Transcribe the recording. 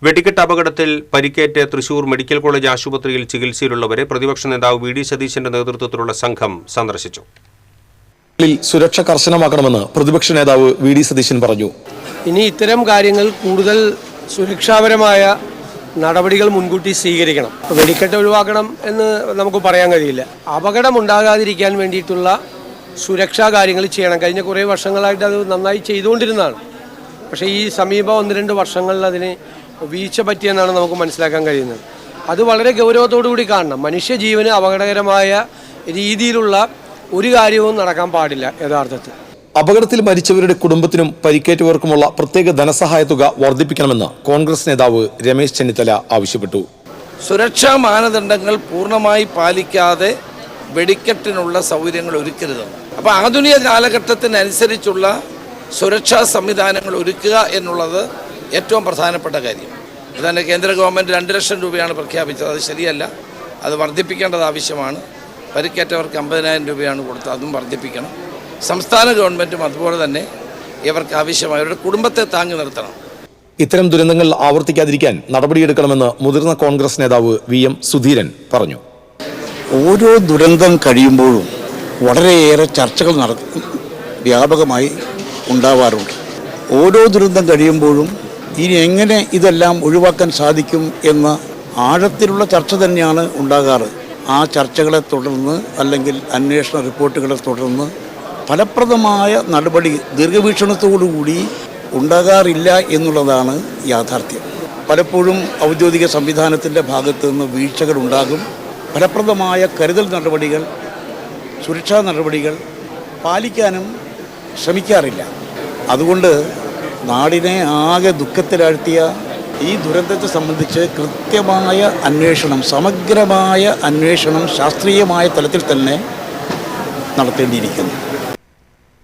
വെടിക്കെട്ട് അപകടത്തിൽ പരിക്കേറ്റ് തൃശൂർ മെഡിക്കൽ കോളേജ് ആശുപത്രിയിൽ ചികിത്സയിലുള്ളവരെ പ്രതിപക്ഷ നേതാവ് വി ഡി സതീശന്റെ നേതൃത്വത്തിലുള്ള സംഘം സന്ദർശിച്ചു. സുരക്ഷ കർശനമാക്കണമെന്ന് പ്രതിപക്ഷ നേതാവ് വി ഡി സതീശൻ പറഞ്ഞു. ഇനി ഇത്തരം കാര്യങ്ങൾ കൂടുതൽ സുരക്ഷാപരമായ നടപടികൾ മുൻകൂട്ടി സ്വീകരിക്കണം. വെടിക്കെട്ട് ഒഴിവാക്കണം എന്ന് നമുക്ക് പറയാൻ കഴിയില്ല. അപകടം ഉണ്ടാകാതിരിക്കാൻ വേണ്ടിയിട്ടുള്ള സുരക്ഷാ കാര്യങ്ങൾ ചെയ്യണം. കഴിഞ്ഞ കുറേ വർഷങ്ങളായിട്ട് അത് നന്നായി ചെയ്തുകൊണ്ടിരുന്നതാണ്. പക്ഷേ ഈ സമീപ 1-2 വർഷങ്ങളിൽ അതിന് വീഴ്ച പറ്റിയെന്നാണ് നമുക്ക് മനസ്സിലാക്കാൻ കഴിയുന്നത്. അത് വളരെ ഗൗരവത്തോടു കൂടി കാണണം. മനുഷ്യജീവന് അപകടകരമായ രീതിയിലുള്ള ഒരു കാര്യവും നടക്കാൻ പാടില്ല. യഥാർത്ഥത്തിൽ അപകടത്തിൽ മരിച്ചവരുടെ കുടുംബത്തിനും പരിക്കേറ്റവർക്കുമുള്ള പ്രത്യേക ധനസഹായ തുക വർദ്ധിപ്പിക്കണമെന്ന് കോൺഗ്രസ് നേതാവ് രമേശ് ചെന്നിത്തല ആവശ്യപ്പെട്ടു. സുരക്ഷാ മാനദണ്ഡങ്ങൾ പൂർണ്ണമായി പാലിക്കാതെ വെടിക്കെട്ടിനുള്ള സൗകര്യങ്ങൾ ഒരുക്കരുത്. അപ്പോൾ ആധുനിക കാലഘട്ടത്തിനനുസരിച്ചുള്ള സുരക്ഷാ സംവിധാനങ്ങൾ ഒരുക്കുക എന്നുള്ളത് ഏറ്റവും പ്രധാനപ്പെട്ട കാര്യം. ഇതന്നെ കേന്ദ്ര ഗവൺമെൻറ് 2 ലക്ഷം രൂപയാണ് പ്രഖ്യാപിച്ചത്. അത് ശരിയല്ല, അത് വർദ്ധിപ്പിക്കേണ്ടത് ആവശ്യമാണ്. പരിക്കേറ്റവർക്ക് 50,000 രൂപയാണ് കൊടുത്തത്, അതും വർദ്ധിപ്പിക്കണം. സംസ്ഥാന ഗവൺമെൻറ്റും അതുപോലെ തന്നെ ഇവർക്ക് ആവശ്യമായ അവരുടെ കുടുംബത്തെ താങ്ങി നിർത്തണം. ഇത്തരം ദുരന്തങ്ങൾ ആവർത്തിക്കാതിരിക്കാൻ നടപടിയെടുക്കണമെന്ന് മുതിർന്ന കോൺഗ്രസ് നേതാവ് വി.എം. സുധീരൻ പറഞ്ഞു. ഓരോ ദുരന്തം കഴിയുമ്പോഴും വളരെയേറെ ചർച്ചകൾ വ്യാപകമായി ഉണ്ടാവാറുണ്ട്. ഓരോ ദുരന്തം കഴിയുമ്പോഴും ഇനി എങ്ങനെ ഇതെല്ലാം ഒഴിവാക്കാൻ സാധിക്കും എന്ന ആഴത്തിലുള്ള ചർച്ച തന്നെയാണ് ഉണ്ടാകാറ്. ആ ചർച്ചകളെ തുടർന്ന് അല്ലെങ്കിൽ അന്വേഷണ റിപ്പോർട്ടുകളെ തുടർന്ന് ഫലപ്രദമായ നടപടി ദീർഘവീക്ഷണത്തോടുകൂടി ഉണ്ടാകാറില്ല എന്നുള്ളതാണ് യാഥാർത്ഥ്യം. പലപ്പോഴും ഔദ്യോഗിക സംവിധാനത്തിൻ്റെ ഭാഗത്തു നിന്ന് വീഴ്ചകൾ ഉണ്ടാകും. ഫലപ്രദമായ കരുതൽ നടപടികൾ, സുരക്ഷാ നടപടികൾ പാലിക്കാനും ശ്രമിക്കാറില്ല. അതുകൊണ്ട് നാടിനെ ആകെ ദുഃഖത്തിലാഴ്ത്തിയ ഈ ദുരന്തത്തെ സംബന്ധിച്ച് കൃത്യമായ അന്വേഷണം, സമഗ്രമായ അന്വേഷണം ശാസ്ത്രീയമായ തലത്തിൽ തന്നെ നടത്തേണ്ടിയിരിക്കുന്നു.